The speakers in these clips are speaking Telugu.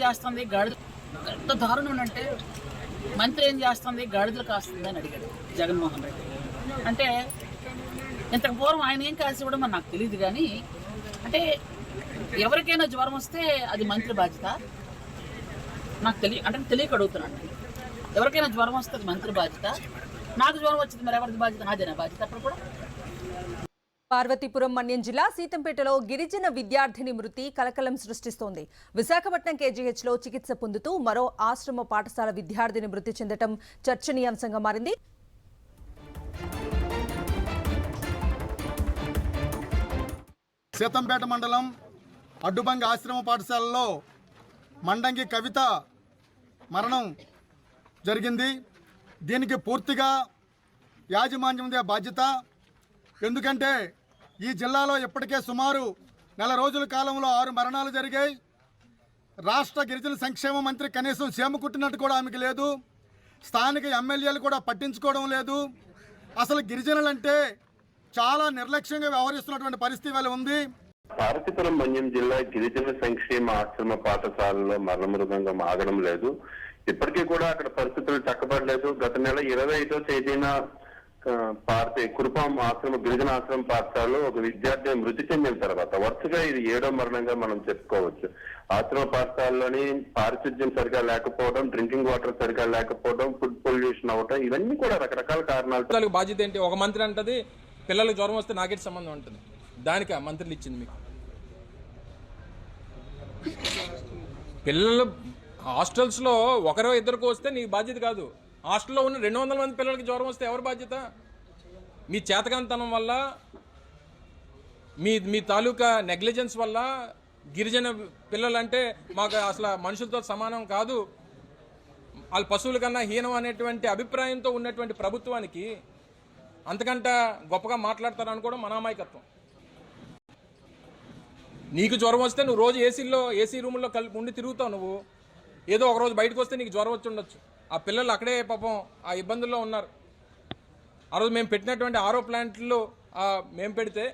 చేస్తుంది ఎంత దారుణం అంటే మంత్రి ఏం చేస్తుంది గాడిదలు కాస్తుంది అని అడిగాడు జగన్మోహన్ రెడ్డి. అంటే ఇంతకు పూర్వం ఆయన ఏం కాసి ఇవ్వడం మరి నాకు తెలియదు, కానీ అంటే ఎవరికైనా జ్వరం వస్తే అది మంత్రి బాధ్యత నాకు తెలియక అడుగుతున్నాను. ఎవరికైనా జ్వరం వస్తే అది మంత్రి బాధ్యత, నాకు జ్వరం వచ్చింది మరి ఎవరిది బాధ్యత? నాదేనా బాధ్యత? అప్పుడు కూడా పార్వతీపురం మన్యం జిల్లా సీతంపేటలో గిరిజన విద్యార్థిని మృతి కలకలం సృష్టిస్తోంది. విశాఖపట్నం కేజీహెచ్లో చికిత్స పొందుతూ మరో ఆశ్రమ పాఠశాల విద్యార్థిని మృతి చెందడం చర్చనీయాంశంగా మారింది. సీతంపేట మండలం అడ్డుబంగ ఆశ్రమ పాఠశాలలో మండంగి కవిత మరణం జరిగింది. దీనికి పూర్తిగా యాజమాన్యందే బాధ్యత. ఎందుకంటే ఈ జిల్లాలో ఇప్పటికే సుమారు నెల రోజుల కాలంలో 6 మరణాలు జరిగాయి. రాష్ట్ర గిరిజన సంక్షేమ మంత్రి కనీసం సీమ కుట్టినట్టు కూడా ఆమెకు లేదు. స్థానిక ఎమ్మెల్యేలు కూడా పట్టించుకోవడం లేదు. అసలు గిరిజనులంటే చాలా నిర్లక్ష్యంగా వ్యవహరిస్తున్నటువంటి పరిస్థితి వల్ల ఉంది. పార్వతీపురం మన్యం జిల్లా గిరిజన సంక్షేమ ఆశ్రమ పాఠశాలలో మరణమృదంగం ఆగడం లేదు. ఇప్పటికీ కూడా అక్కడ పరిస్థితులు చక్కబడలేదు. గత నెల 25వ తేదీన కురుపాం గిరిజన ఆశ్రమ పాఠశాలలో ఒక విద్యార్థి మృతి చెందిన తర్వాత వరుసగా ఇది 7వ మరణంగా మనం చెప్పుకోవచ్చు. ఆశ్రమ పాఠశాలలోని పారిశుద్ధ్యం సరిగా లేకపోవడం, డ్రింకింగ్ వాటర్ సరిగా లేకపోవడం, ఫుడ్ పొల్యూషన్ అవటం, ఇవన్నీ కూడా రకరకాల కారణాలు. బాధ్యత ఏంటి? ఒక మంత్రి అంటది పిల్లలకు జ్వరం వస్తే నాకేటి సంబంధం ఉంటుంది. దానికి ఆ మంత్రులు ఇచ్చింది మీకు. పిల్లలు హాస్టల్స్లో ఒకరో ఇద్దరికి వస్తే నీ బాధ్యత కాదు. హాస్టల్లో ఉన్న 200 మంది పిల్లలకి జ్వరం వస్తే ఎవరి బాధ్యత? మీ చేతకాంతనం వల్ల, మీ తాలూకా నెగ్లిజెన్స్ వల్ల గిరిజన పిల్లలంటే మాకు అసలు మనుషులతో సమానం కాదు, వాళ్ళు పశువుల కన్నా హీనం అనేటువంటి అభిప్రాయంతో ఉన్నటువంటి ప్రభుత్వానికి అంతకంటే గొప్పగా మాట్లాడతారని కూడా మన అమాయకత్వం. నీకు జ్వరం వస్తే నువ్వు రోజు ఏసీ రూముల్లో ఉండి తిరుగుతావు. నువ్వు ఏదో ఒకరోజు బయటకు వస్తే నీకు జ్వరం వచ్చి ఉండొచ్చు. ఆ పిల్లలు అక్కడే పాపం ఆ ఇబ్బందుల్లో ఉన్నారు. ఆ రోజు మేము పెట్టినటువంటి ఆరో ప్లాంట్లో మేము పెడితే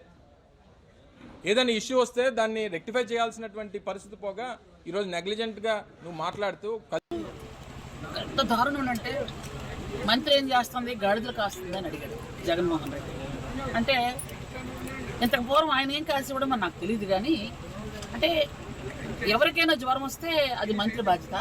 ఏదైనా ఇష్యూ వస్తే దాన్ని రెక్టిఫై చేయాల్సినటువంటి పరిస్థితి పోగా ఈరోజు నెగ్లిజెంట్గా నువ్వు మాట్లాడుతూ ఎంత దారుణం అంటే మంత్రి ఏం చేస్తుంది గాడిదలు కాస్తుంది అని అడిగాడు జగన్మోహన్ రెడ్డి. అంటే ఇంతకు పూర్వం ఆయన ఏం కాసి ఇవ్వడం మరి నాకు తెలియదు, కానీ అంటే ఎవరికైనా జ్వరం వస్తే అది మంత్రి బాధ్యత,